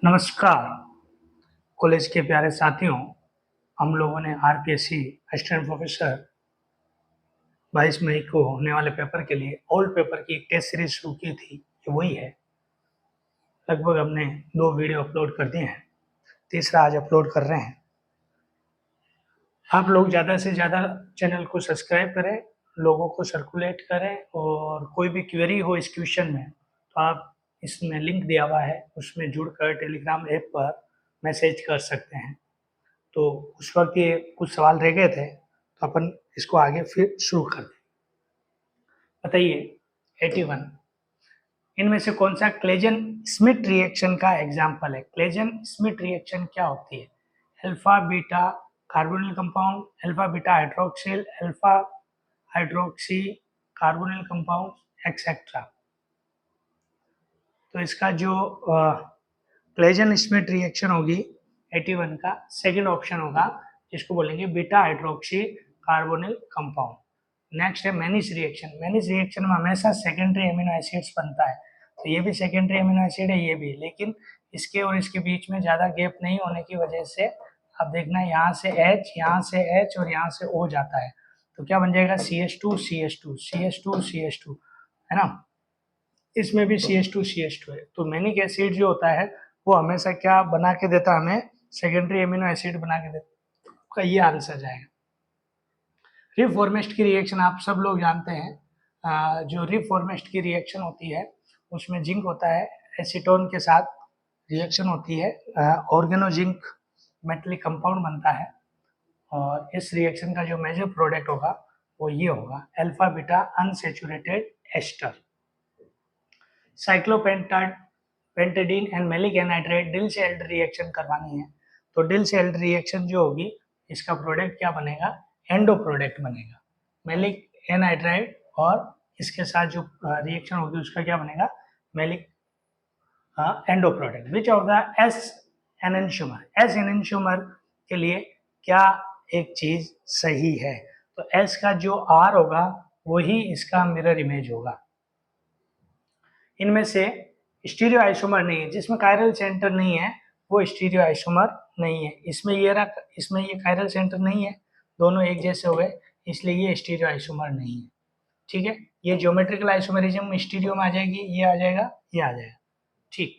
नमस्कार कॉलेज के प्यारे साथियों। हम लोगों ने आरपीएससी असिस्टेंट प्रोफेसर 22 मई को होने वाले पेपर के लिए ओल्ड पेपर की एक टेस्ट सीरीज शुरू की थी। ये वही है। लगभग हमने 2 वीडियो अपलोड कर दिए हैं, तीसरा आज अपलोड कर रहे हैं। आप लोग ज़्यादा से ज़्यादा चैनल को सब्सक्राइब करें, लोगों को सर्कुलेट करें, और कोई भी क्वेरी हो इस क्वेश्चन में तो आप इसमें लिंक दिया हुआ है, उसमें जुड़कर टेलीग्राम ऐप पर मैसेज कर सकते हैं। तो उस वक्त ये कुछ सवाल रह गए थे तो अपन इसको आगे फिर शुरू कर दें। बताइए 81 इनमें से कौन सा क्लेजन स्मिथ रिएक्शन का एग्जाम्पल है। क्लेजन स्मिथ रिएक्शन क्या होती है? Alpha beta carbonyl compound, alpha beta hydroxyl, alpha hydroxy carbonyl compound etcetera. तो इसका जो क्लेजन स्मिथ रिएक्शन होगी 81 का सेकंड ऑप्शन होगा, जिसको बोलेंगे beta hydroxy carbonyl compound. Next है मैनिस रिएक्शन। मैनिस रिएक्शन में हमेशा सेकेंडरी एमिनो एसिड्स बनता है, तो ये भी सेकेंडरी एमिनो एसिड है, ये भी, लेकिन इसके और इसके बीच में ज़्यादा गैप नहीं होने की वजह से आप देखना यहाँ से H, यहाँ से H और यहाँ से O जाता है, तो क्या बन जाएगा CH2 CH2 CH2 CH2, है ना। इसमें भी CH2 CH2 है। तो मैनिक एसिड जो होता है वो हमेशा क्या बना के देता है हमें? सेकेंडरी एमिनो एसिड बना के देता है। का ये आंसर जाएगा। रिफॉर्मेस्ट की रिएक्शन आप सब लोग जानते हैं। जो रिफॉर्मेस्ट की रिएक्शन होती है उसमें जिंक होता है, एसीटोन के साथ रिएक्शन होती है, ऑर्गेनो जिंक मेटलिक कंपाउंड बनता है, और इस रिएक्शन का जो मेजर प्रोडक्ट होगा वो ये होगा alpha beta unsaturated ester. Cyclopentadiene and maleic anhydride Diels Alder reaction करवानी है, तो डिल से एल्ड रिएक्शन जो होगी इसका प्रोडक्ट क्या बनेगा? एंडो प्रोडक्ट बनेगा। मैलिक एनहाइड्राइड और इसके साथ जो रिएक्शन होगी उसका क्या बनेगा? Maleic endo product. Which of the S enantiomer, S enantiomer के लिए क्या एक चीज सही है? तो एस का जो आर होगा वही इसका मिरर इमेज होगा। इनमें से स्टीरियो आइसोमर नहीं है, जिसमें कायरल सेंटर नहीं है वो स्टीरियो आइसोमर नहीं है। इसमें ये कायरल सेंटर नहीं है, दोनों एक जैसे हो गए, इसलिए ये स्टीरियो आइसोमर नहीं है। ठीक है, ये ज्योमेट्रिकल आइसोमरिज्म स्टीरियो में आ जाएगी, ये आ जाएगा, ये आ जाएगा। ठीक,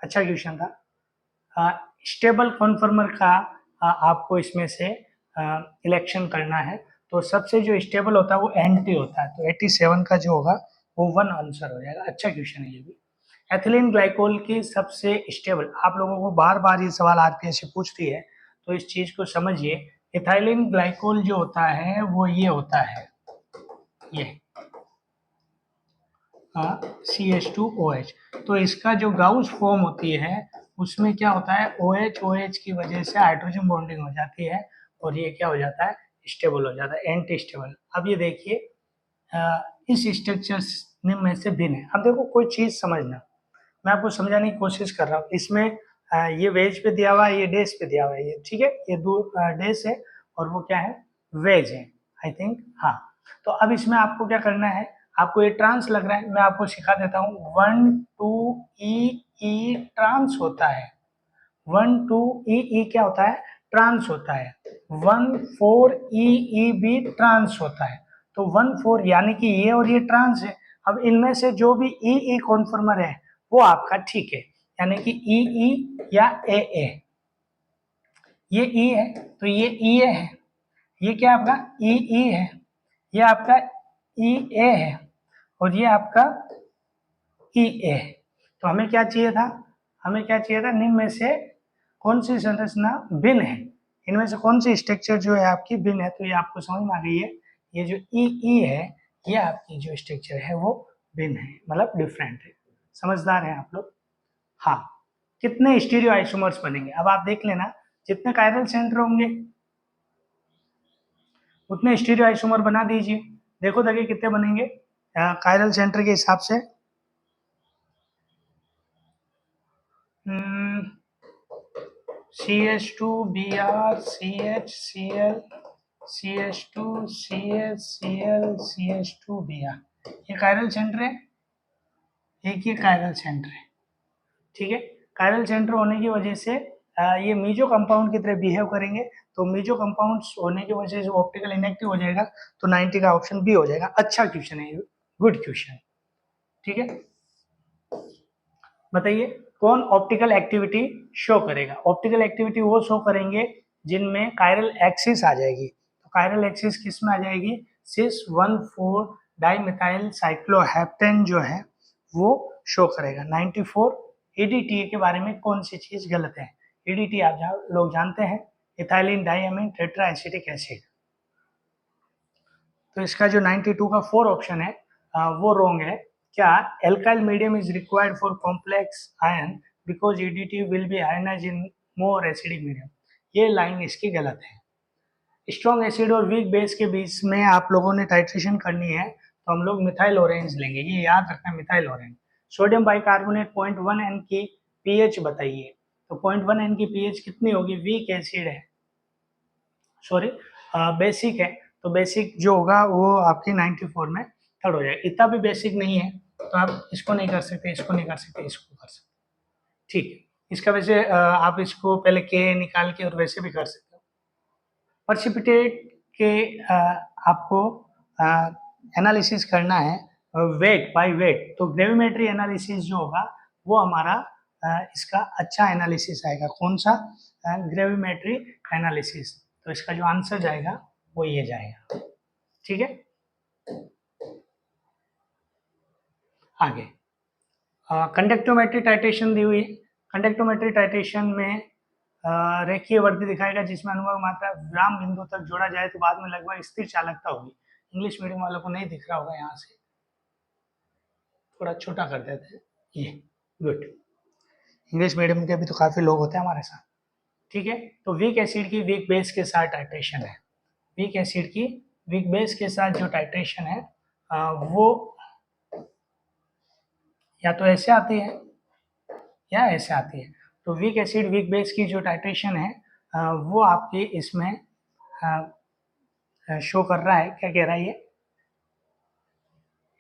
अच्छा क्वेश्चन था। स्टेबल कॉन्फर्मर का आपको इसमें से इलेक्शन करना है, तो सबसे जो स्टेबल होता है वो एंटी होता है, तो 87 का जो होगा वो 1 आंसर हो जाएगा। अच्छा क्वेश्चन है ये भी। एथिलीन ग्लाइकोल की सबसे स्टेबल, आप लोगों को बार बार ये सवाल आरपीएससी पूछती है, तो इस चीज को समझिए। एथिलीन ग्लाइकोल जो होता है वो ये होता है, ये CH2OH। तो इसका जो गाउस फॉर्म होती है उसमें क्या होता है? OH की वजह से हाइड्रोजन बॉन्डिंग हो जाती है और ये क्या हो जाता है? स्टेबल हो जाता है, एंटी स्टेबल। अब ये देखिए इस स्ट्रक्चर में से भिन्न है। अब देखो कोई चीज समझना, मैं आपको समझाने की कोशिश कर रहा हूँ। इसमें ये वेज पे दिया हुआ है, ये डेज पे दिया हुआ है, ये ठीक है, ये 2 डेज है और वो क्या है? वेज है, आई थिंक। हाँ, तो अब इसमें आपको क्या करना है? आपको ये ट्रांस लग रहा है, मैं आपको सिखा देता हूँ। 1,2 E ट्रांस होता है। 1,2 E क्या होता है? ट्रांस होता है। 1,4 E भी ट्रांस होता है। तो 1,4 यानी कि ये और ये ट्रांस है। अब इनमें से जो भी E कॉन्फर्मर है वो आपका ठीक है, यानी कि E या AA। ये E है तो ये EA है, ये क्या आपका EE है, ये आपका EA है और ये आपका EA है। तो हमें क्या चाहिए था? हमें क्या चाहिए था? निम्न में से कौन सी संरचना भिन्न है? इनमें से कौन सी स्ट्रक्चर जो है आपकी भिन्न है? तो ये आपको समझ में आ गई है, ये जो EE है ये आपकी जो स्ट्रक्चर है वो भिन्न है, मतलब डिफरेंट है। समझदार हैं आप लोग? हाँ। कितने स्टीरियो आइसोमर्स बनेंगे? अब आप देख लेना, जितने कायरल सेंटर होंगे उतने स्टीरियो आइसोमर बना दीजिए। देखो देखिए कितने बनेंगे कायरल सेंटर के हिसाब से। CH2Br CHCl CH2CHCl CH2Br, ये कायरल सेंटर है, एक ये कायरल सेंटर है। ठीक है, कायरल सेंटर होने की वजह से ये मीजो कंपाउंड की तरह बिहेव करेंगे, तो मीजो कंपाउंड्स होने की वजह से ऑप्टिकल इनएक्टिव हो जाएगा, तो 90 का ऑप्शन बी हो जाएगा। अच्छा क्वेश्चन है, गुड क्वेश्चन। ठीक है, बताइए कौन ऑप्टिकल एक्टिविटी शो करेगा? ऑप्टिकल एक्टिविटी वो शो करेंगे जिनमें कायरल एक्सिस आ जाएगी। तो कायरल एक्सिस किस में आ जाएगी? सिस 1,4 डाइमिथाइल साइक्लोहेप्टेन जो है वो शो करेगा। 94 EDTA के बारे में कौन सी चीज गलत है? EDTA आप लोग जानते हैं, इथाइलिन डाइअमीन टेट्रा एसिटिक एसिड। तो इसका जो 92 का 4 ऑप्शन है वो रॉन्ग है। क्या alkyl medium is required for complex ion because EDTA will be ionised in more acidic medium? ये लाइन इसकी गलत है। स्ट्रॉन्ग एसिड और वीक बेस के बीच में आप लोगों ने टाइट्रेशन करनी है, तो हम लोग मिथाइल ऑरेंज लेंगे, ये याद रखना, methyl orange. Sodium bicarbonate 0.1 N की पीएच बताइए। तो 0.1 N की पीएच कितनी होगी? वीक एसिड है, सॉरी बेसिक है, तो बेसिक जो होगा वो आपकी 94 में थर्ड हो जाएगा। इतना भी बेसिक नहीं है, तो आप इसको नहीं कर सकते, इसको नहीं कर सकते, इसको कर सकते। ठीक है, इसका वैसे आप इसको पहले के निकाल के और वैसे भी कर सकते हो। पर्सिपिटेट के आपको एनालिसिस करना है वेट बाय वेट, तो ग्रेविमेट्री एनालिसिस जो होगा वो हमारा इसका अच्छा एनालिसिस आएगा। कौन सा? Gravimetry analysis. तो इसका जो आंसर जाएगा वो ये जाएगा। ठीक है, आगे कंडक्टोमेट्री टाइट्रेशन दी हुई है। कंडक्टोमेट्री टाइट्रेशन में रेखीय वर्दी दिखाएगा जिसमें अनुभाग मात्रा विराम बिंदु तक जोड़ा जाए तो बाद में लगभग स्थिर चालकता होगी। इंग्लिश मीडियम वालों को नहीं दिख रहा होगा, यहाँ से थोड़ा छोटा कर देते हैं ये। गुड, इंग्लिश मीडियम के भी तो काफी लोग होते हैं हमारे साथ। ठीक है, तो वीक एसिड की वीक बेस के साथ टाइट्रेशन है। वीक एसिड की वीक बेस के साथ जो टाइट्रेशन है वो या तो ऐसे आती है या ऐसे आती है। तो वीक एसिड वीक बेस की जो टाइट्रेशन है वो आपके इसमें शो कर रहा है। क्या कह रहा है ये?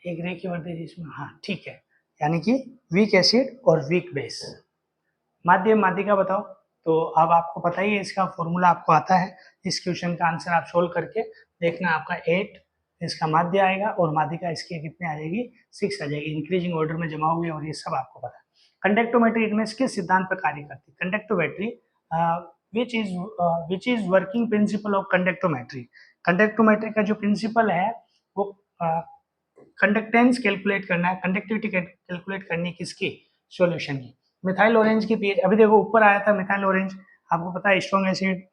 एक रेखीय वर्दी जिसमें, हाँ ठीक है, यानी कि वीक एसिड और वीक बेस। माध्यम माध्यिका बताओ। तो अब आपको पता ही है, इसका फॉर्मूला आपको आता है। इस क्वेश्चन का आंसर आप सोल्व करके देखना, आपका 8 इसका माध्य आएगा और माध्यिका इसकी कितने आ जाएगी? 6 आ जाएगी। इंक्रीजिंग ऑर्डर में जमा होगी और ये सब आपको पता है। कंडक्टोमेट्री इनमें किस सिद्धांत पर कार्य करती है? Conductometry which is working principle of conductometry? Conductometry का जो प्रिंसिपल है वो कंडक्टेंस कैलकुलेट करना है, कंडक्टिविटी कैलकुलेट करनी किसकी? सॉल्यूशन की। मिथाइल ऑरेंज की पीएच अभी देखो ऊपर आया था, मिथाइल ऑरेंज आपको पता है स्ट्रॉन्ग एसिड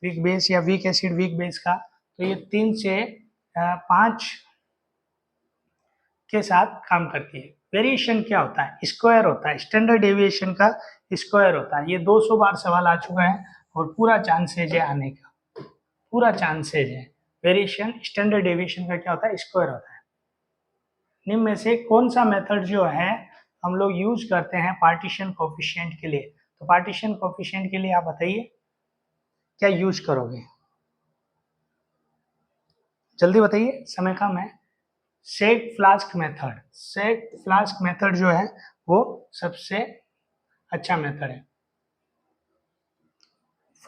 वीक बेस या वीक एसिड वीक बेस का, तो ये 3 से 5 के साथ काम करती है। वेरिएशन क्या होता है? स्क्वायर होता है, स्टैंडर्ड डेविएशन का स्क्वायर होता है। ये 200 बार सवाल आ चुका है और पूरा चांसेज है आने का, पूरा चांसेज है। वेरिएशन स्टैंडर्ड डेविएशन का क्या होता है? स्क्वायर होता है। निम्न में से कौन सा मेथड जो है हम लोग यूज करते हैं पार्टीशन कोफिशिएंट के लिए? तो पार्टीशन कोफिशिएंट के लिए आप बताइए क्या यूज करोगे? जल्दी बताइए, समय कम है। Shake flask method, shake flask method जो है वो सबसे अच्छा मेथड है।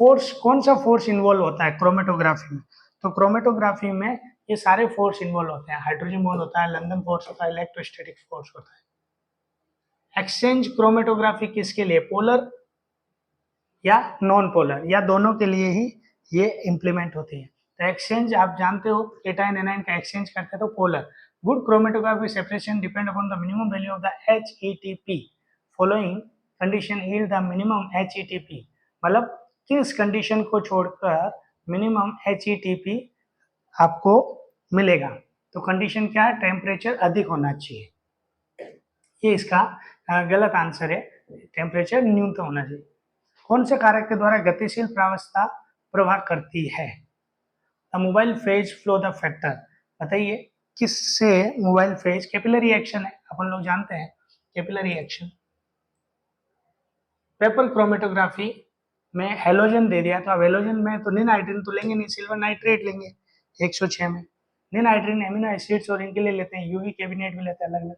फोर्स, कौन सा फोर्स इन्वॉल्व होता है क्रोमेटोग्राफी में? तो क्रोमेटोग्राफी में ये सारे फोर्स इन्वॉल्व होते हैं। हाइड्रोजन बॉन्ड होता है, लंदन फोर्स होता है, इलेक्ट्रोस्टैटिक फोर्स होता है। एक्सचेंज क्रोमेटोग्राफी किसके लिए? पोलर या नॉन पोलर, या दोनों के लिए ही ये इम्प्लीमेंट होती है। तो एक्सचेंज आप जानते हो, केटाइन एनाइन का एक्सचेंज करते हैं तो polar. Good chromatography separation depend upon the minimum value of the HETP following condition yield the minimum HETP। मतलब किस कंडीशन को छोड़कर मिनिमम HETP आपको मिलेगा? तो कंडीशन क्या है? टेम्परेचर अधिक होना चाहिए, ये इसका गलत आंसर है। टेम्परेचर न्यूनतम होना चाहिए। कौन से कारक के द्वारा गतिशील प्रावस्था प्रभाव करती है? Mobile phase flow the factor, बताइए किससे मोबाइल फेज? कैपिलरी एक्शन है, अपन लोग जानते हैं कैपिलरी एक्शन। पेपर क्रोमेटोग्राफी में हेलोजन दे दिया, तो अब हेलोजन में तो निनाइट्रिन तो लेंगे नहीं, सिल्वर नाइट्रेट लेंगे 106 में। निनाइट्रिन एमिनो एसिड्स और इनके लिए लेते हैं, यूवी कैबिनेट भी लेते हैं अलग अलग।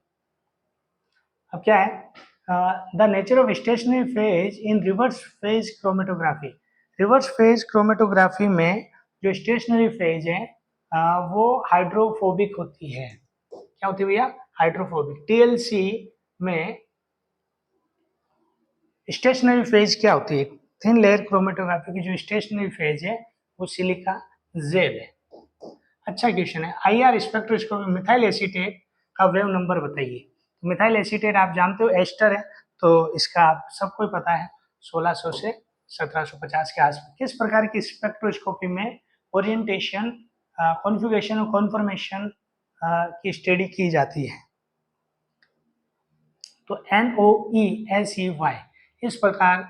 अब क्या है, the nature of stationary phase in reverse phase chromatography. Reverse phase chromatography में जो स्टेशनरी फेज है वो हाइड्रोफोबिक होती है। क्या होती है भैया? हाइड्रोफोबिक। टीएलसी में स्टेशनरी फेज क्या होती है? थिन लेयर क्रोमेटोग्राफी की जो स्टेशनरी फेज है वो सिलिका जेल है। अच्छा क्वेश्चन है, आईआर स्पेक्ट्रोस्कोपी मिथाइल एसीटेट का वेव नंबर बताइए। तो मिथाइल एसीटेट आप जानते हो एस्टर है, तो इसका आप सबको ही पता है 1600 से 1750 के आसपास। किस प्रकार की स्पेक्ट्रोस्कोपी में ओरिएंटेशन, कॉन्फ़िगरेशन और कॉन्फॉर्मेशन की स्टडी की जाती है? तो NOESEY इस प्रकार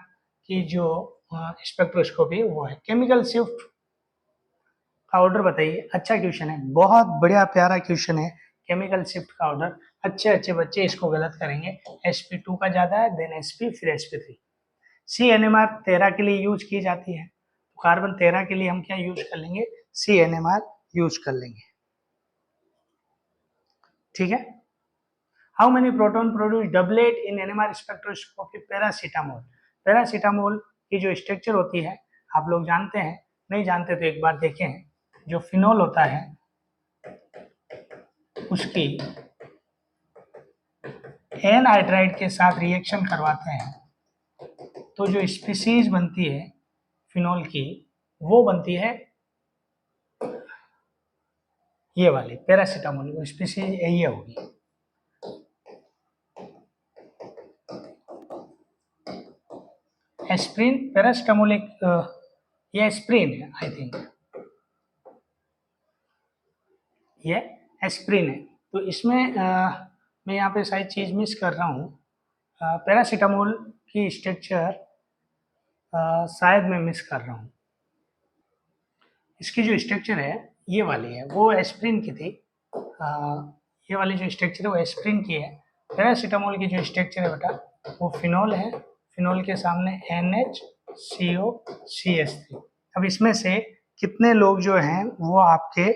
की जो स्पेक्ट्रोस्कोपी वो है। केमिकल शिफ्ट का ऑर्डर बताइए। अच्छा क्वेश्चन है, बहुत बढ़िया प्यारा क्वेश्चन है। केमिकल शिफ्ट का ऑर्डर, अच्छे अच्छे बच्चे इसको गलत करेंगे। sp2 का ज्यादा है, देन sp, फिर sp3। CNMR 13 के लिए यूज की जाती है, तो कार्बन 13 के लिए हम क्या यूज कर लेंगे? CNMR यूज कर लेंगे। ठीक है। How many proton produce doublet in NMR spectroscopy? Paracetamol. Paracetamol की जो स्ट्रक्चर होती है आप लोग जानते हैं, नहीं जानते तो एक बार देखें। जो फिनोल होता है उसकी एनहाइड्राइड के साथ रिएक्शन करवाते हैं, तो जो स्पीसीज बनती है फिनोल की वो बनती है ये वाली पैरासीटामोल। स्पीसीज ये होगी। एस्प्रिन, पैरासीटामोल एक ये एस्प्रिन है आई थिंक, ये एस्प्रिन है। तो इसमें मैं यहाँ पे शायद चीज़ मिस कर रहा हूँ। पैरासीटामोल की स्ट्रक्चर शायद मैं मिस कर रहा हूँ। इसकी जो स्ट्रक्चर है ये वाली है, वो एस्प्रिन की थी। ये वाली जो स्ट्रक्चर है वो एस्प्रिन की है। पैरासीटामोल की जो स्ट्रक्चर है बेटा वो फिनोल है, फिनोल के सामने NHCOCH3। अब इसमें से कितने लोग जो हैं वो आपके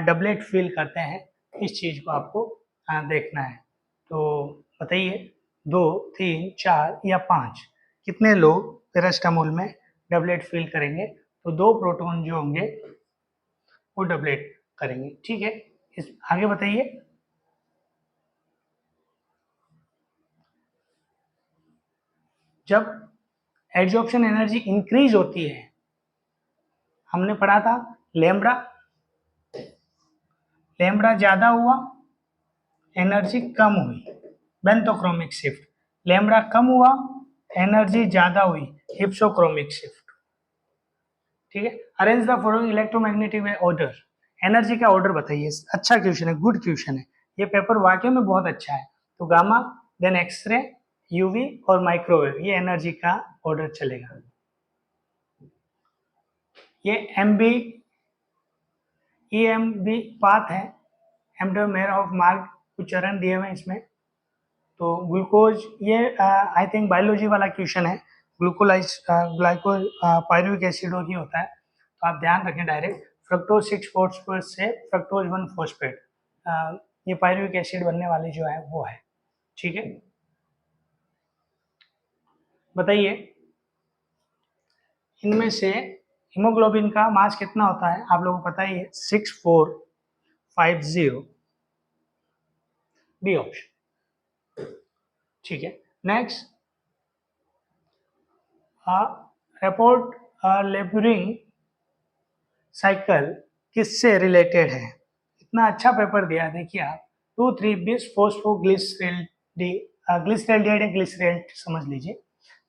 डबलेट फील करते हैं, इस चीज़ को आपको देखना है। तो बताइए 2, 3, 4 या 5 कितने लोग पैरासीटामोल में डबलेट फील करेंगे? तो 2 प्रोटॉन जो होंगे वो डबलेट करेंगे। ठीक है, इस आगे बताइए। जब एड्जॉर्प्शन एनर्जी इंक्रीज होती है, हमने पढ़ा था लैम्ब्डा, लैम्ब्डा ज्यादा हुआ एनर्जी कम हुई, बेंथोक्रोमिक शिफ्ट। लैम्ब्डा कम हुआ एनर्जी ज्यादा हुई, हिप्सोक्रोमिक शिफ्ट। ठीक है। Arrange the following electromagnetic order. Energy का ऑर्डर बताइए। अच्छा क्वेश्चन है, गुड क्वेश्चन है, ये पेपर वाकई में बहुत अच्छा है। तो गामा, देन एक्सरे, यूवी और माइक्रोवेव, ये एनर्जी का ऑर्डर चलेगा। ये एमबी EMB पाथ है, एमडो मेयर ऑफ मार्क कुछ चरण दिए हुए इसमें। तो ग्लूकोज, ये आई थिंक बायोलॉजी वाला क्वेश्चन है। ग्लूकोलाइज ग्लाइको पायरुविक एसिड ही होता है, तो आप ध्यान रखें। डायरेक्ट फ्रक्टोज 6 फॉस्फेट से फ्रक्टोज 1 फॉस्फेट, ये पायरुविक एसिड बनने वाली जो है वो है। ठीक है, बताइए इनमें से हीमोग्लोबिन का मास कितना होता है? आप लोगों को पता ही है 6450, बी ऑप्शन। ठीक है, नेक्स्ट रिपोर्ट लेबरिंग साइकिल किससे रिलेटेड है? इतना अच्छा पेपर दिया, देखिए आप 2,3-20 फोस्फोग्लिसरेल्डी, ग्लिसरेल्डिहाइड या ग्लिसरेल्ड समझ लीजिए।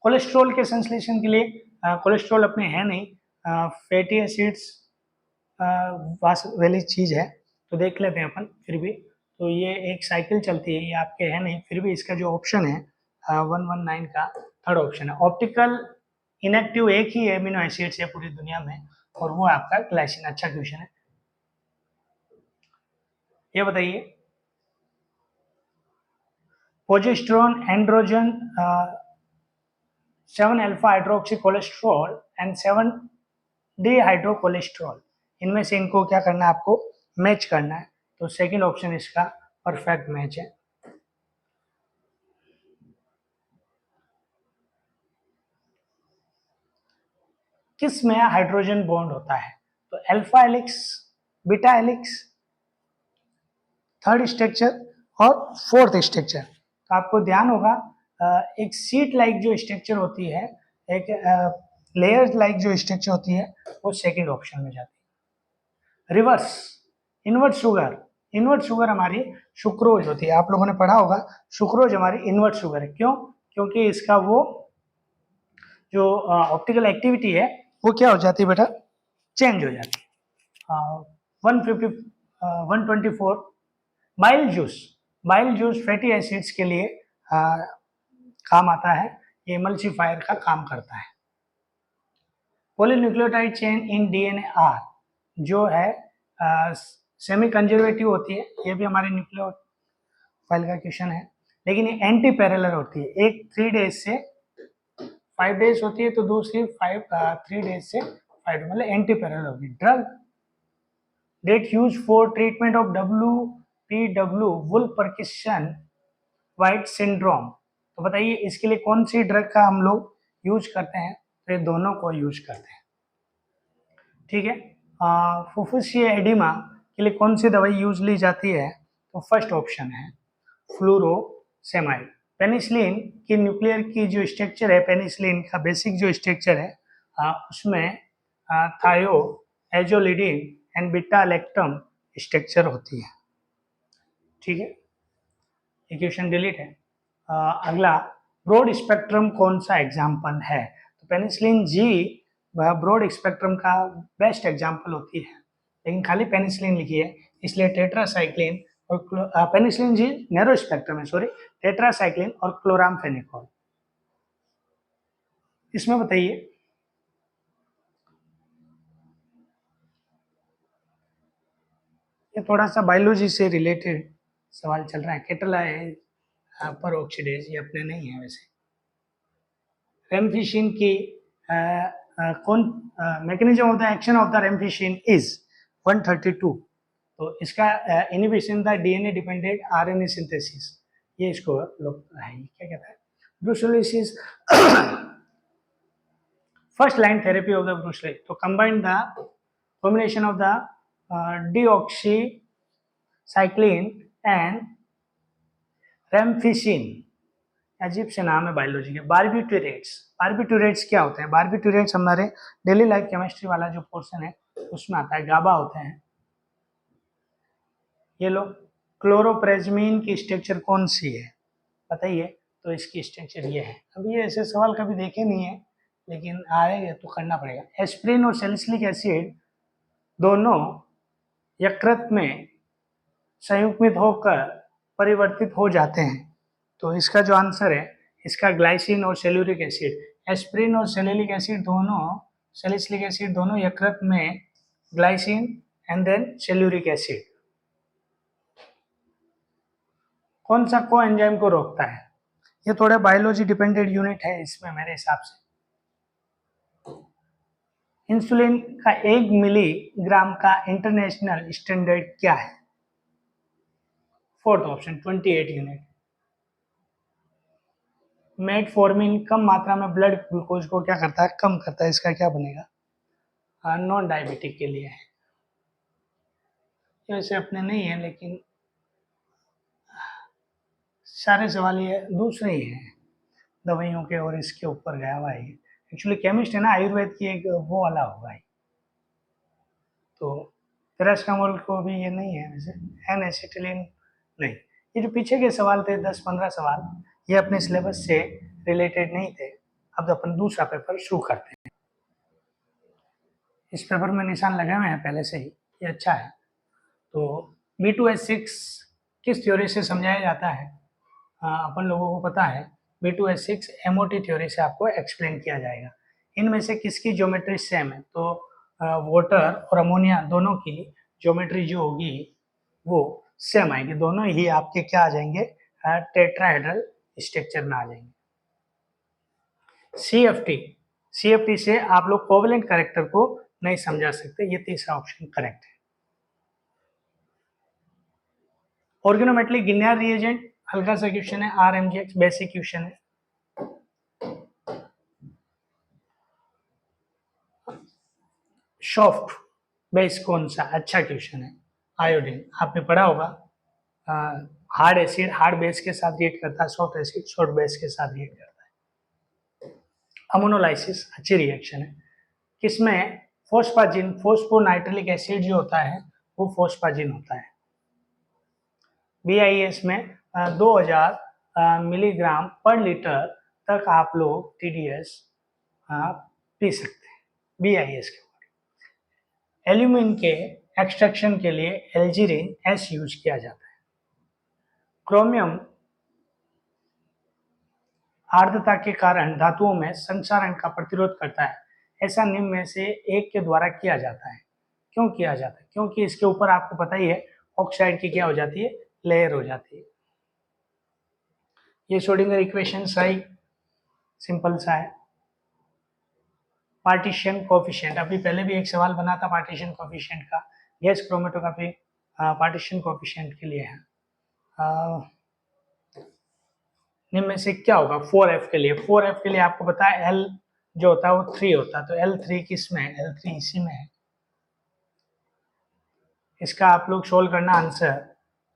कोलेस्ट्रॉल के संश्लेषण के लिए, कोलेस्ट्रॉल अपने है नहीं, फैटी एसिड्स वाली चीज है, तो देख लेते हैं अपन फिर भी। तो ये एक साइकिल चलती है, ये आपके है नहीं, फिर भी इसका जो ऑप्शन है 119 का थर्ड ऑप्शन है। ऑप्टिकल इनएक्टिव एक ही एमिनो एसिड्स है पूरी दुनिया में, और वो आपका ग्लाइसिन। अच्छा क्वेश्चन है, ये बताइए progesterone, androgen, 7 alpha hydroxy cholesterol and 7 डिहाइड्रोकोलेस्ट्रॉल, इनमें से इनको क्या करना है? आपको मैच करना है। तो सेकंड ऑप्शन इसका परफेक्ट मैच है। किस में हाइड्रोजन बॉन्ड होता है? तो alpha helix, beta helix, third structure और फोर्थ स्ट्रक्चर। तो आपको ध्यान होगा एक सीट लाइक जो स्ट्रक्चर होती है, एक लेयर लाइक जो स्ट्रक्चर होती है, वो सेकंड ऑप्शन में जाती है। Reverse, invert sugar, invert sugar हमारी सुक्रोज होती है। आप लोगों ने पढ़ा होगा सुक्रोज हमारी इनवर्ट शुगर है। क्यों? क्योंकि इसका वो जो ऑप्टिकल एक्टिविटी है वो क्या हो जाती है बेटा? चेंज हो जाती है। 150 124 bile juice, bile juice fatty acids के लिए काम आता है, ये इमल्सिफायर का काम करता है। Polynucleotide chain in DNA are जो है सेमी कंजर्वेटिव होती है, ये भी हमारे न्यूक्लियोफाइल का क्वेश्चन है, लेकिन ये एंटी पैरेलल होती है। एक 3 डेज से 5 डेज होती है, तो दूसरी 3 डेज से 5 डेज, मतलब एंटी पैरेलल होगी। Drug that use for treatment of WPW Wolff Parkinson White syndrome. तो बताइए इसके लिए कौन सी ड्रग का हम लोग यूज करते हैं? तो ये दोनों को यूज करते हैं, ठीक है। फुफ्फुसिया एडिमा के लिए कौन सी दवाई यूज ली जाती है? तो फर्स्ट ऑप्शन है फ्लोरोसेमाइड। पेनिसिलिन की न्यूक्लियर की जो स्ट्रक्चर है, पेनिसिलिन का बेसिक जो स्ट्रक्चर है, उसमें थायो एजोलिडिन एंड बीटा लैक्टम स्ट्रक्चर होती है, ठीक है। इक्वेशन डिलीट है। अगला, ब्रॉड स्पेक्ट्रम कौन सा एग्जाम्पल है? तो पेनिसिलिन जी वह ब्रॉड स्पेक्ट्रम का बेस्ट एग्जाम्पल होती है, लेकिन खाली पेनिसिलिन लिखी है, इसलिए टेट्रासाइक्लिन और पेनिसिलिन जी नैरो स्पेक्ट्रम है, सॉरी, टेट्रासाइक्लिन और क्लोरामफेनिकोल। इसमें बताइए ये थोड़ा सा बायोलॉजी से रिलेटेड सवाल चल रहा है। कैटालाइज पर ऑक्सीडेज ये अपने नहीं है वैसे। रेमफिशिन की कौन mechanism of the action of the rifampicin is 132। तो इसका inhibition the DNA dependent RNA synthesis, ये इसको लोग क्या कहता है? Brucellosis first line therapy of the brucella. तो combine the combination of the doxycycline and rifampicin, अजीब से नाम है बायोलॉजी के। बारबिट्यूरेट्स, बारबिट्यूरेट्स क्या होते हैं? बारबिट्यूरेट्स हमारे डेली लाइफ केमिस्ट्री वाला जो पोर्शन है उसमें आता है, गाबा होते हैं ये लोग। क्लोरोप्रेजमीन की स्ट्रक्चर कौन सी है बताइए? तो इसकी स्ट्रक्चर ये है। अभी ये ऐसे सवाल कभी देखे नहीं है, लेकिन आएगा तो करना पड़ेगा। एस्प्रिन और सैलिसिलिक एसिड दोनों यकृत में संयुग्मित होकर परिवर्तित हो जाते हैं, तो इसका जो आंसर है, इसका ग्लाइसिन और सेल्यूरिक एसिड, एस्प्रिन और सेल्यूरिक एसिड दोनों, सैलिसिलिक एसिड दोनों यकृत में ग्लाइसिन एंड देन सेल्यूरिक एसिड। कौन सा को एंजाइम को रोकता है? ये थोड़ा बायोलॉजी डिपेंडेंट यूनिट है इसमें मेरे हिसाब से। इंसुलिन का 1 मिलीग्राम का इंटरनेशनल स्टैंडर्ड क्या है? Fourth option 28 unit. मेटफॉर्मिन कम मात्रा में ब्लड ग्लूकोज को क्या करता है? कम करता है, इसका क्या बनेगा? नॉन डायबिटिक के लिए है। वैसे अपने नहीं है, लेकिन सारे सवाल ये दूसरे ही हैं, दवाइयों के और इसके ऊपर गया हुआ है। एक्चुअली केमिस्ट है ना, आयुर्वेद की एक वो वाला होगा ही। तो पैरासिटामोल को भी ये नहीं है वैसे, एन एसिटिलीन नहीं। ये जो पीछे के सवाल थे 10-15 सवाल, ये अपने सिलेबस से रिलेटेड नहीं थे। अब अपन दूसरा पेपर शुरू करते हैं। इस पेपर में निशान लगे हुए हैं पहले से ही, ये अच्छा है। तो B2H6 किस थ्योरी से समझाया जाता है? अपन लोगों को पता है B2H6 MOT थ्योरी से आपको एक्सप्लेन किया जाएगा। इनमें से किसकी ज्योमेट्री सेम है? तो वाटर और अमोनिया दोनों की ज्योमेट्री जो होगी वो सेम आएगी, दोनों ही आपके क्या आ जाएंगे? टेट्राहेड्रल स्ट्रक्चर में आ जाएंगे। CFT से आप लोग कोवेलेंट कैरेक्टर को नहीं समझा सकते, ये तीसरा ऑप्शन करेक्ट है। ऑर्गेनोमेटली गिन्यार रिएजेंट हल्का सा क्वेश्चन है, RMGX बेसिक क्वेश्चन है। सॉफ्ट बेस कौन सा? अच्छा क्वेश्चन है। आयोडीन, आपने पढ़ा होगा। हार्ड एसिड हार्ड बेस के साथ रिएक्ट करता है, सॉफ्ट एसिड सॉफ्ट बेस के साथ रिएक्ट करता है। अमोनोलाइसिस अच्छी रिएक्शन है। किसमें? फोस्फाजिन, फोस्फोनाइट्रिलिक एसिड जो होता है वो फोस्फाजिन होता है। BIS में 2000 मिलीग्राम पर लीटर तक आप लोग TDS पी सकते हैं BIS के ऊपर। एल्यूमिन के एक्सट्रैक्शन के लिए एल्जीरिन S यूज किया जाता है। क्रोमियम आर्द्रता के कारण धातुओं में संक्षारण का प्रतिरोध करता है। ऐसा निम्न में से एक के द्वारा किया जाता है। क्यों किया जाता है? क्योंकि इसके ऊपर आपको पता ही है ऑक्साइड की क्या हो जाती है? लेयर हो जाती है। ये श्रोडिंगर इक्वेशन सही सिंपल सा है। पार्टीशन कोफिशिएंट, अभी पहले भी एक सवाल बना था पार्टीशन कोफिशिएंट का। गैस क्रोमेटोग्राफी पार्टीशन कोफिशिएंट के लिए है। निम्न में से क्या होगा? 4F के लिए। 4F के लिए आपको पता है L जो होता है वो 3 होता है, तो L3 किस में है? L3 इसी में है। इसका आप लोग सोल्व करना आंसर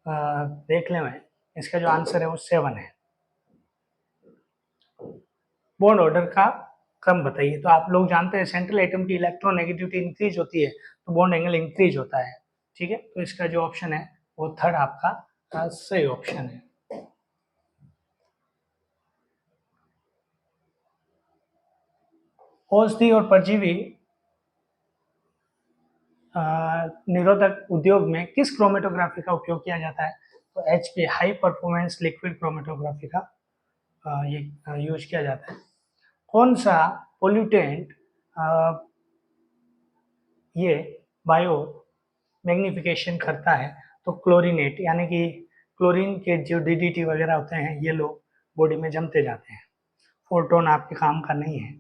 देख लें। मैं इसका जो आंसर है वो 7 है। बॉन्ड ऑर्डर का क्रम बताइए। तो आप लोग जानते हैं सेंट्रल एटम की इलेक्ट्रोनेगेटिविटी इंक्रीज होती है तो बॉन्ड एंगल इंक्रीज होता है। ठीक है, तो इसका जो ऑप्शन है वो थर्ड आपका सही ऑप्शन है। औषधि और परजीवी निरोधक उद्योग में किस क्रोमेटोग्राफी का उपयोग किया जाता है? तो HP high performance liquid chromatography का ये यूज किया जाता है। कौन सा पोल्यूटेंट ये बायो मैग्निफिकेशन करता है? तो क्लोरीनेट, यानी कि क्लोरीन के जो DDT वगैरह होते हैं ये लोग बॉडी में जमते जाते हैं। फोटोन आपके काम का नहीं है,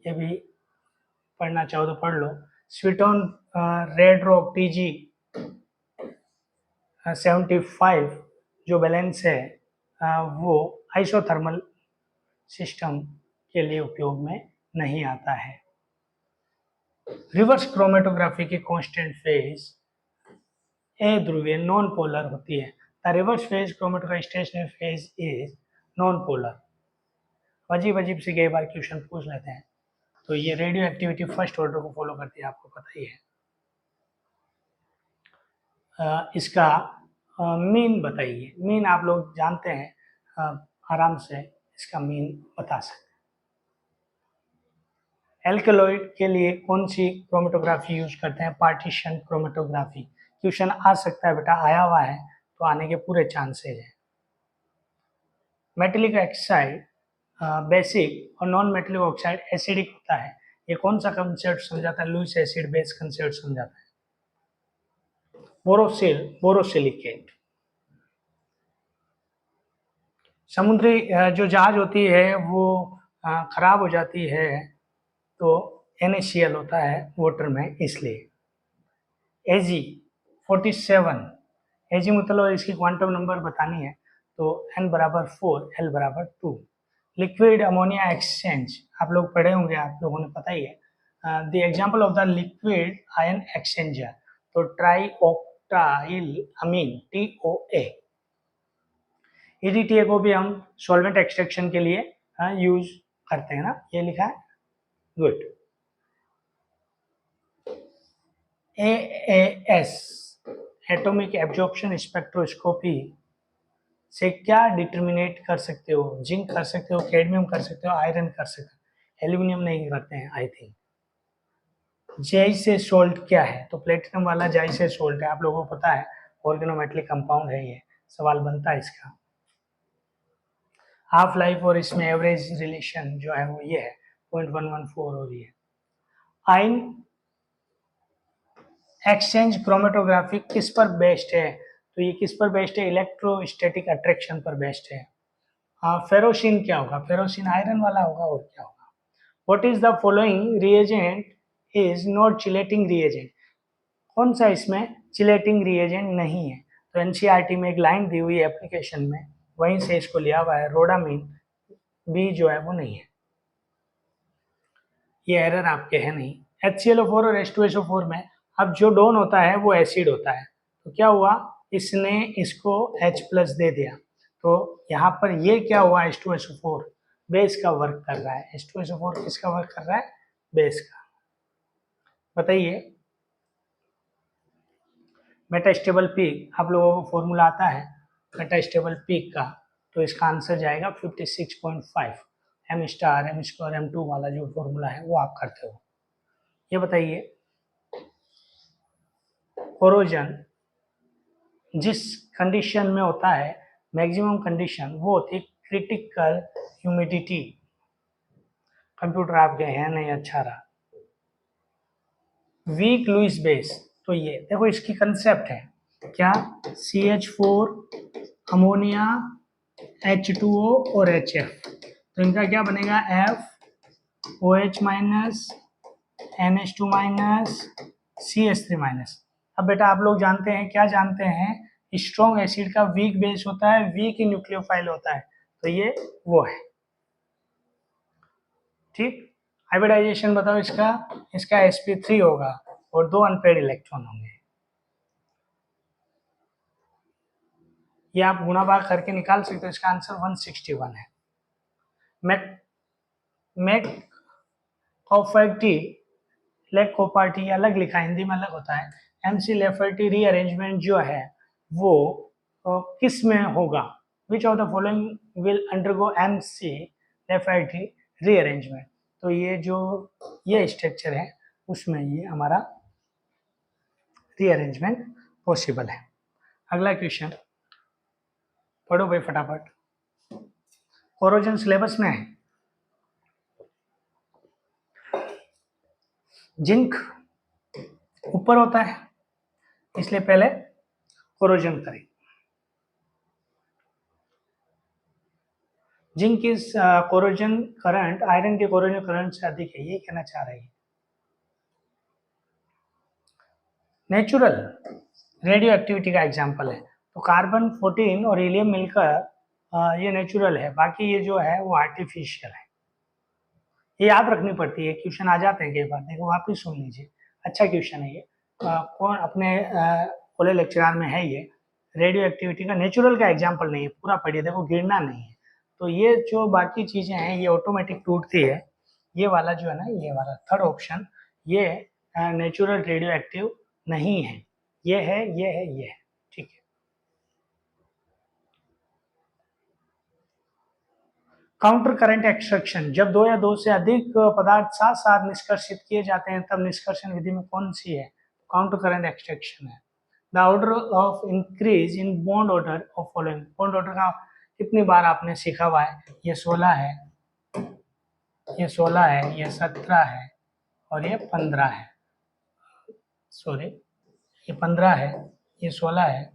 ये भी पढ़ना चाहो तो पढ़ लो। स्वीटोन रेड रॉक TG 75 जो बैलेंस है वो आइसोथर्मल सिस्टम के लिए उपयोग में नहीं आता है। रिवर्स क्रोमेटोग्राफी की कांस्टेंट फेज ए ध्रुवीय नॉन पोलर होती है। The reverse phase chromatography stationary phase is non polar. अजीब अजीब से कई बार क्वेश्चन पूछ लेते हैं। तो ये रेडियो एक्टिविटी फर्स्ट ऑर्डर को फॉलो करती है, आपको पता ही है। इसका मीन बताइए। मीन आप लोग जानते हैं, आराम से इसका मीन बता सकते हैं। एल्केलॉइड के लिए कौन सी क्रोमेटोग्राफी यूज करते हैं? Partition chromatography. क्वेश्चन आ सकता है बेटा, आया हुआ है तो आने के पूरे चांसेस हैं। मेटेलिक ऑक्साइड बेसिक और नॉन मेटेलिक ऑक्साइड एसिडिक होता है, ये कौन सा कंसेप्ट समझाता है? लुईस एसिड बेस कंसेप्ट समझाता है। बोरोसिलिकेट। समुद्री जो जहाज होती है वो खराब हो जाती है तो NaCl होता है वाटर में, इसलिए। Ag47, Ag मतलब इसकी क्वांटम नंबर बतानी है तो n बराबर 4 L बराबर 2। लिक्विड अमोनिया एक्सचेंज आप लोग पढ़े होंगे, आप लोगों ने पता ही है। The example of the liquid ion exchanger, तो ट्राई ऑक्टाइल अमीन TOA। EDTA को भी हम सॉल्वेंट एक्सट्रैक्शन के लिए यूज करते हैं ना, ये लिखा है। Good. AAS atomic absorption spectroscopy से क्या डिटर्मिनेट कर सकते हो? जिंक कर सकते हो, कैडमियम कर सकते हो, आयरन कर सकते हो, एल्यूमिनियम नहीं करते हैं आई थिंक। जाइसे सोल्ट क्या है? तो प्लेटिनम वाला जाइसे सोल्ट है, आप लोगों को पता है ऑर्गेनोमेटेलिक कंपाउंड है ये, सवाल बनता है इसका। हाफ लाइफ और इसमें एवरेज रिलेशन जो है वो ये है 0.114 और ये। आयन एक्सचेंज क्रोमेटोग्राफी किस पर बेस्ड है? तो ये किस पर बेस्ड है? इलेक्ट्रोस्टैटिक अट्रैक्शन पर बेस्ड है। फेरोसिन क्या होगा? फेरोसिन आयरन वाला होगा, और क्या होगा? What is the following reagent is not chelating reagent? कौन सा इसमें चिलेटिंग रिएजेंट नहीं है? तो NCERT में एक लाइन दी हुई है एप्लीकेशन में, वहीं से इसको लिया हुआ है। रोडामिन बी जो है वो नहीं है, ये एरर आपके है नहीं। HClO4 और H2SO4 में अब जो डोन होता है वो एसिड होता है, तो क्या हुआ, इसने इसको H प्लस दे दिया, तो यहाँ पर ये क्या हुआ, H2SO4 बेस का वर्क कर रहा है। H2SO4 किसका वर्क कर रहा है, बेस का। बताइए मेटास्टेबल पीक, आप लोगों को फॉर्मूला आता है मेटास्टेबल पीक का, तो इसका आंसर जाएगा 56.5। M star M square M2 वाला जो फॉर्मूला है वो आप करते हो। ये बताइए कोरोजन जिस कंडीशन में होता है, मैक्सिमम कंडीशन वो होती है क्रिटिकल ह्यूमिडिटी। कंप्यूटर आप गए हैं नहीं, अच्छा रहा। वीक लुइस बेस, तो ये देखो इसकी कंसेप्ट है क्या, CH4 अमोनिया H2O और HF, तो इनका क्या बनेगा, FOH minus NH2 minus CH3 minus. अब बेटा आप लोग जानते हैं, क्या जानते हैं, स्ट्रॉन्ग एसिड का वीक बेस होता है, वीक न्यूक्लियोफाइल होता है, तो ये वो है। ठीक, हाइब्रिडाइजेशन बताओ इसका, इसका sp3 होगा और 2 अनपेयर्ड इलेक्ट्रॉन होंगे। ये आप गुणा भाग करके निकाल सकते हो, इसका आंसर 161 है। मैक कॉफर्टी लेग कोपार्टी अलग लिखा, हिंदी में अलग होता है। MC लेफर्टी रीअरेंजमेंट जो है वो किस में होगा, which of the following will undergo MC Lafferty rearrangement, तो ये जो ये स्ट्रक्चर है उसमें ये हमारा रीअरेंजमेंट पॉसिबल है। अगला क्वेश्चन पढ़ो भाई फटाफट, कोरोजन सिलेबस में है। जिंक ऊपर होता है इसलिए पहले कोरोजन करें। Zinc is corrosion current iron के कोरोजन करंट से अधिक है, ये कहना चाह रही है। नेचुरल रेडियो एक्टिविटी का एग्जाम्पल है, तो कार्बन 14 और हीलियम मिलकर ये नेचुरल है, बाकी ये जो है वो आर्टिफिशियल है। ये याद रखनी पड़ती है, क्वेश्चन आ जाते हैं कई बार, देखो वापिस सुन लीजिए, अच्छा क्वेश्चन है ये। कौन अपने कॉलेज लेक्चरार में है ये, रेडियो एक्टिविटी का नेचुरल का एग्जाम्पल नहीं है, पूरा पढ़िए, देखो गिरना नहीं है। तो ये जो बाकी चीजें हैं ये ऑटोमेटिक टूटती है, ये वाला जो है ना, ये वाला थर्ड ऑप्शन, ये नेचुरल रेडियो एक्टिव नहीं है, ये है, ये है, ये है, ठीक है। काउंटर करंट एक्सट्रैक्शन, जब दो या दो से अधिक पदार्थ साथ साथ निष्कर्षित किए जाते हैं तब निष्कर्षण विधि में कौन सी है, काउंटर करंट एक्सट्रैक्शन है। The order of increase in bond order of following, bond order का कितनी बार आपने सीखा हुआ है, ये 16 है, ये 16 है, ये 17 है और ये 15 है, सॉरी ये 15 है, ये 16 है,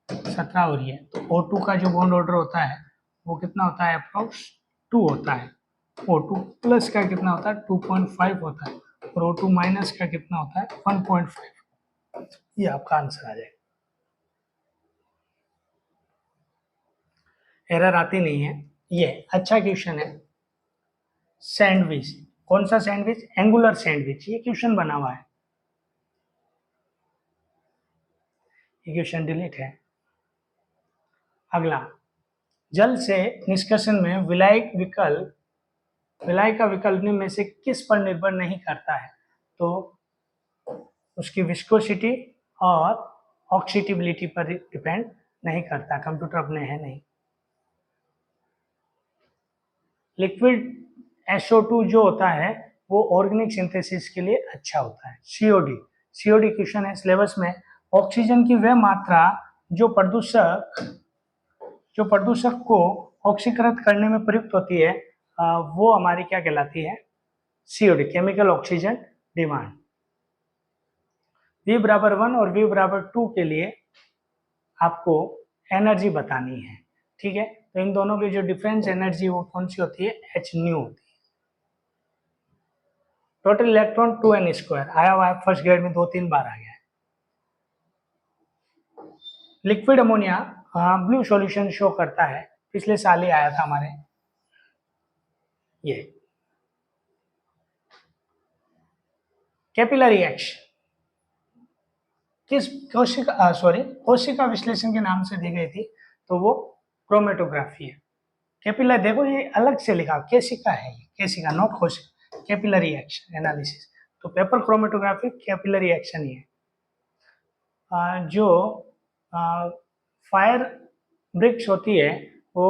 17 और ये, तो O2 का जो बॉन्ड ऑर्डर होता है वो कितना होता है, अप्रोक्स 2 होता है। O2 प्लस का कितना होता है, 2.5 होता है, और O2 माइनस का कितना होता है, 1.5। ये आपका आंसर आ जाएगा। एरर आती नहीं है, ये अच्छा क्वेश्चन है। सैंडविच, कौन सा सैंडविच, एंगुलर सैंडविच, ये क्वेश्चन बना हुआ है, ये क्वेश्चन डिलीट है। अगला, जल से निष्कर्षण में विलाय का विकल्प निम्न में से किस पर निर्भर नहीं करता है, तो उसकी विस्कोसिटी और ऑक्सीटिबिलिटी पर डिपेंड नहीं करता, कंप्यूटर अपने है नहीं। लिक्विड SO2 जो होता है वो ऑर्गेनिक सिंथेसिस के लिए अच्छा होता है। COD क्वेश्चन है सिलेबस में, ऑक्सीजन की वह मात्रा जो प्रदूषक को ऑक्सीकृत करने में प्रयुक्त होती है, वो हमारी क्या कहलाती है, COD, chemical oxygen demand. V बराबर 1 और V बराबर 2 के लिए आपको एनर्जी बतानी है, ठीक है, तो इन दोनों की जो डिफरेंस एनर्जी वो कौन सी होती है, h न्यू होती है। टोटल इलेक्ट्रॉन 2n² आया हुआ है, फर्स्ट ग्रेड में 2-3 बार आ गया है। Liquid ammonia blue solution show करता है, पिछले साल ही आया था हमारे ये। कैपिलरी एक्शन किस कोशिका विश्लेषण के नाम से दी गई थी, तो वो क्रोमेटोग्राफी है। कैपिलर देखो ये अलग से लिखा, केशिका है ये, केशिका नॉट कोशिका, कैपिलरी एक्शन एनालिसिस, तो पेपर क्रोमेटोग्राफी कैपिलरी एक्शन ही है। जो फायर ब्रिक्स होती है वो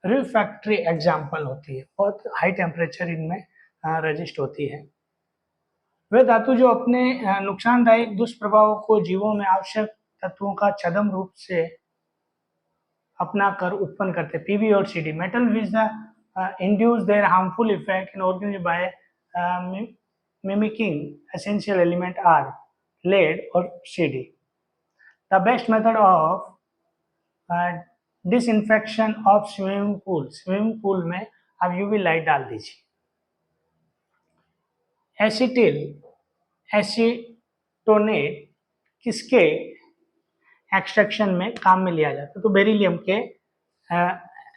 रिफ्रैक्टरी एग्जाम्पल होती है, बहुत हाई टेम्परेचर इनमें रजिस्ट होती है। वे धातु जो अपने नुकसानदायक दुष्प्रभावों को जीवों में आवश्यक तत्वों का छद्म रूप से अपना कर उत्पन्न करते, पीबी और CD metal which the induce their harmful effect in organism by mimicking essential element are lead or CD. The best method of disinfection of swimming pool में आप यूवी लाइट डाल दीजिए। एसिटिल एसीटोनेट किसके एक्सट्रैक्शन में काम में लिया जाता है, तो बेरिलियम के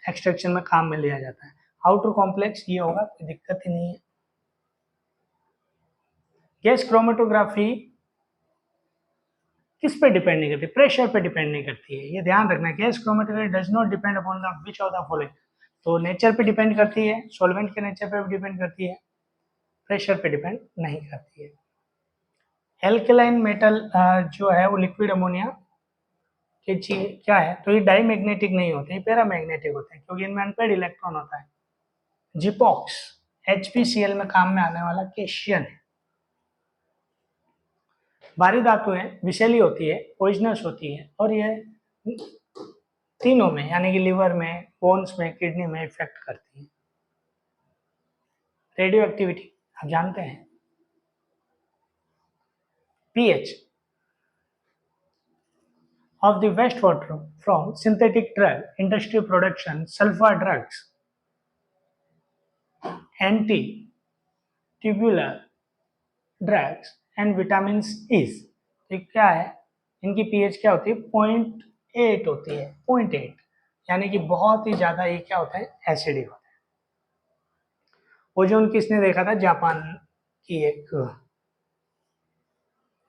एक्सट्रैक्शन में काम में लिया जाता है। आउटर कॉम्प्लेक्स ये होगा, कोई दिक्कत ही नहीं है। गैस क्रोमेटोग्राफी किस पे डिपेंड नहीं करती, प्रेशर पे डिपेंड नहीं करती है, ये ध्यान रखना। Gas chromatography does not depend upon the which of the following, तो नेचर पे डिपेंड करती है, सॉल्वेंट के नेचर पे भी डिपेंड करती है, प्रेशर पे डिपेंड नहीं करती है। एल्केलाइन मेटल जो है वो लिक्विड अमोनिया के क्या है, तो ये डाईमैग्नेटिक नहीं होते, ये पैरामैग्नेटिक होते हैं क्योंकि इनमें अनपेड इलेक्ट्रॉन होता है। जिपॉक्स HPCl में काम में आने वाला केशियन है। भारी धातुएं विषैली होती है, पॉइजनस होती है, और ये तीनों में यानी कि लिवर में, बोन्स में, किडनी में इफेक्ट करती है। रेडियो एक्टिविटी आप जानते हैं, pH of the wastewater from synthetic drug industry production, sulfur drugs, anti-tubular drugs and vitamins is, तो क्या है, इनकी pH क्या होती है, 0.8 होती है, 0.8 यानी कि बहुत ही ज्यादा ये क्या होता है, एसिडिक होता है। ओजोन किसने देखा था, जापान की एक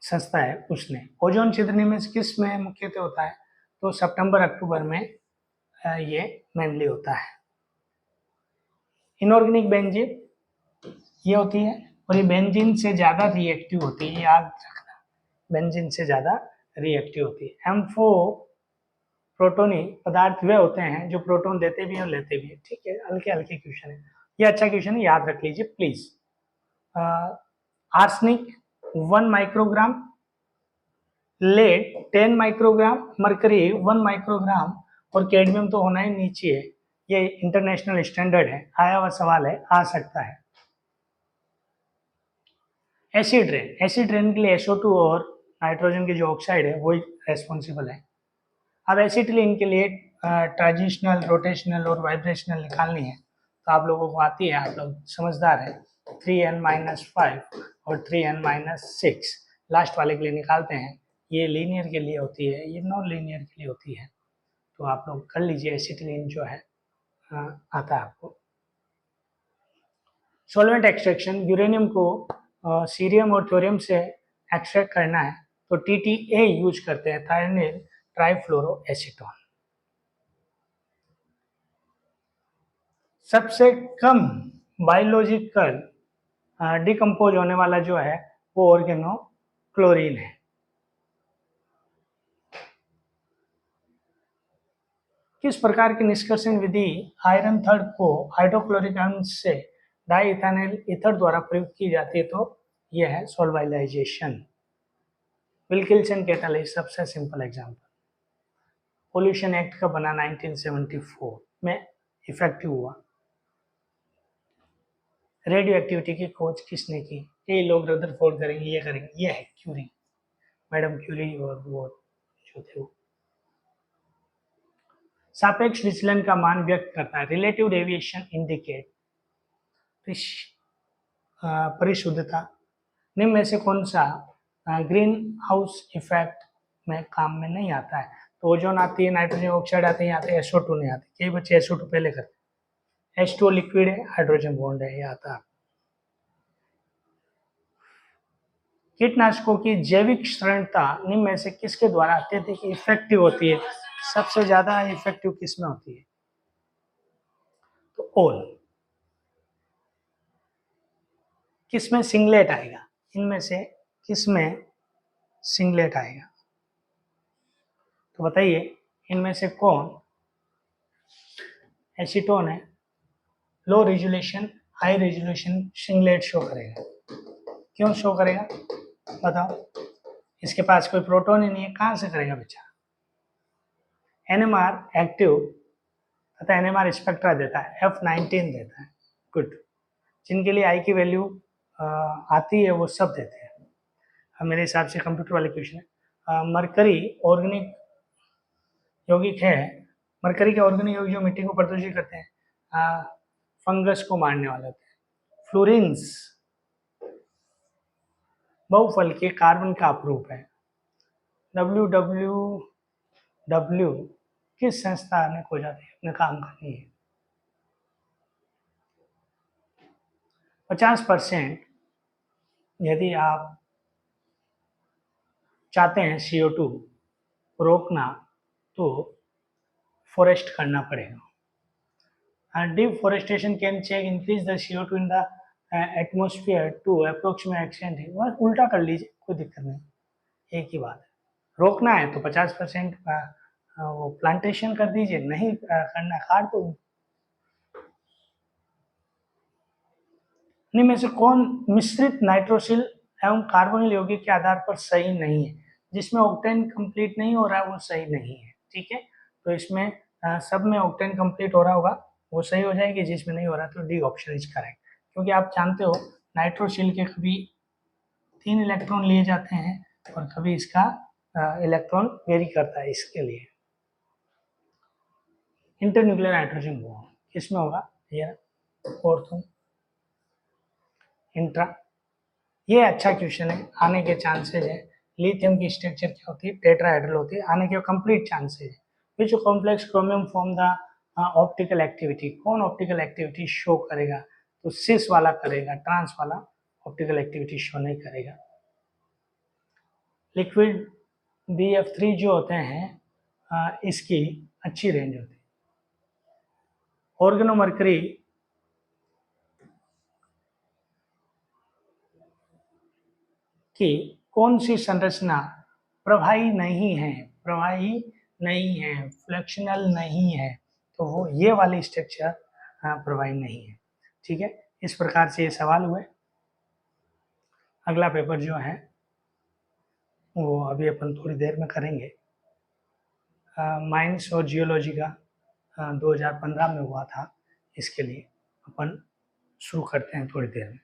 संस्था है उसने। ओजोन छिद्र में किस में मुख्यतः होता है, तो सितंबर अक्टूबर में ये मेनली होता है। इनऑर्गेनिक बेंजीन ये होती है, और ये बेंजीन से ज्यादा रिएक्टिव होती है, याद रखना, बेंजीन से ज्यादा रिएक्टिव होती है। M4 प्रोटोनी पदार्थ वे होते हैं जो प्रोटॉन देते भी हैं और लेते भी हैं, ठीक है, हल्के हल्के क्वेश्चन है, ये अच्छा क्वेश्चन है, याद रख लीजिए please. Arsenic 1 microgram, lead 10 microgram, mercury 1 microgram, और कैडमियम तो होना ही नीचे है, ये इंटरनेशनल स्टैंडर्ड है, आया हुआ सवाल है, आ सकता है। एसिड रेन, एसिड रेन के लिए SO2 और नाइट्रोजन की जो ऑक्साइड है वो रेस्पॉन्सिबल है। अब एसिटिलीन के लिए ट्रांजिशनल, रोटेशनल और वाइब्रेशनल निकालनी है, तो आप लोगों को आती है, आप लोग समझदार है। 3n-5 और 3n-6 लास्ट वाले के लिए निकालते हैं, ये लीनियर के लिए होती है, ये नॉन लीनियर के लिए होती है, तो आप लोग कर लीजिए। एसिटिलीन जो है आता है आपको। सॉल्वेंट एक्सट्रैक्शन, यूरेनियम को सीरियम और थोरियम से एक्सट्रैक्ट करना है तो TTA यूज करते हैं, थायनिल ट्राइफ्लोरोएसीटोन। सबसे कम बायोलॉजिकल डिकम्पोज होने वाला जो है वो ऑर्गेनोक्लोरीन है। किस प्रकार की निष्कर्षण विधि आयरन थर्ड को हाइड्रोक्लोरिक अम्ल से डाई इथाइल ईथर द्वारा प्रयुक्त की जाती है, तो यह है सोल्वाइलाइजेशन। विल्किंसन कैटालिस्ट सबसे सिंपल एग्जांपल। पोल्यूशन एक्ट का बना 1974 में इफेक्टिव हुआ। रेडियो एक्टिविटी की खोज किसने की, कई लोग रदरफोर्ड करेंगे, ये करेंगे, ये है क्यूरी, मैडम क्यूरी, और वो जो थे वो। सापेक्ष विचलन का मान व्यक्त करता है, रिलेटिव डेविएशन इंडिकेट परिशुद्धता। निम्न में से कौन सा ग्रीन हाउस इफेक्ट में काम में नहीं आता है, तो ओजोन आती है, नाइट्रोजन ऑक्साइड आते हैं, आते हैं, SO2 नहीं आते, कई बच्चे SO2 पहले करते। H2O लिक्विड है, हाइड्रोजन बॉन्ड है, ये आता है। कीटनाशकों की जैविक श्रेणता निम्न में से किसके द्वारा अत्यधिक इफेक्टिव होती है? सबसे ज्यादा इफेक्टिव किसमें होती है? तो ओल। किसमें सिंगलेट आएगा? इनमें से किसमें सिंगलेट आएगा? तो बताइए इनमें से कौन एसीटोन है? Low resolution, high resolution singlet show करेगा। क्यों शो करेगा बताओ? इसके पास कोई प्रोटॉन ही नहीं है, कहां से करेगा बेचारा? एनएमआर एक्टिव तथा एनएमआर स्पेक्ट्रा देता है, F19 देता है। गुड। जिनके लिए आई की वैल्यू आती है वो सब देते हैं। अब मेरे हिसाब से कंप्यूटर वाले क्वेश्चन है। मरकरी ऑर्गेनिक यौगिक है। मरकरी के ऑर्गेनिक यौगिक जो मिट्टी को प्रदूषित करते हैं, फंगस को मारने वाले होते हैं। फ्लोरेंस बहुफल के कार्बन का अपरूप है। WWW किस संस्था ने खोजा था अपने काम करनी है? 50% यदि आप चाहते हैं CO2 रोकना तो फॉरेस्ट करना पड़ेगा। Deforestation can check increase the CO2 in the atmosphere to approximate extent. बस उल्टा कर लीजिए, कोई दिक्कत नहीं, एक ही बात है। रोकना है तो 50% वो प्लांटेशन कर दीजिए, नहीं करना काट दो। इनमें से कौन मिश्रित नाइट्रोसिल एवं कार्बोनिल यौगिक के आधार पर सही नहीं है? जिसमें ऑक्टेन कंप्लीट नहीं हो रहा है वो सही नहीं है। ठीक है, तो इसमें सब में ऑक्टेन कंप्लीट हो रहा होगा वो सही हो जाएगी, जिसमें नहीं हो रहा तो डी ऑप्शन इज करेक्ट। क्योंकि आप जानते हो नाइट्रोसिल के कभी 3 इलेक्ट्रॉन लिए जाते हैं और कभी इसका इलेक्ट्रॉन वेरी करता है। इसके लिए इंटरन्यूक्लियर नाइट्रोजन बॉन्ड किसमें होगा? ये ऑर्थो इंट्रा। ये अच्छा क्वेश्चन है, आने के चांसेस है। लिथियम की स्ट्रक्चर क्या होती है? टेट्राहेड्रल होती है, आने के कंप्लीट चांसेस है। Which complex chromium form the optical activity? कौन ऑप्टिकल एक्टिविटी शो करेगा? तो सिस वाला करेगा, ट्रांस वाला ऑप्टिकल एक्टिविटी शो नहीं करेगा। लिक्विड BF3 जो होते हैं इसकी अच्छी रेंज होती है। ऑर्गेनोमर्करी की कौन सी संरचना प्रवाही नहीं है? प्रवाही नहीं है, फ्लैक्शनल नहीं है, तो वो ये वाली स्ट्रक्चर प्रवाही नहीं है। ठीक है, इस प्रकार से ये सवाल हुए। अगला पेपर जो है वो अभी अपन थोड़ी देर में करेंगे। माइंस और जियोलॉजी का 2015 में हुआ था, इसके लिए अपन शुरू करते हैं थोड़ी देर में।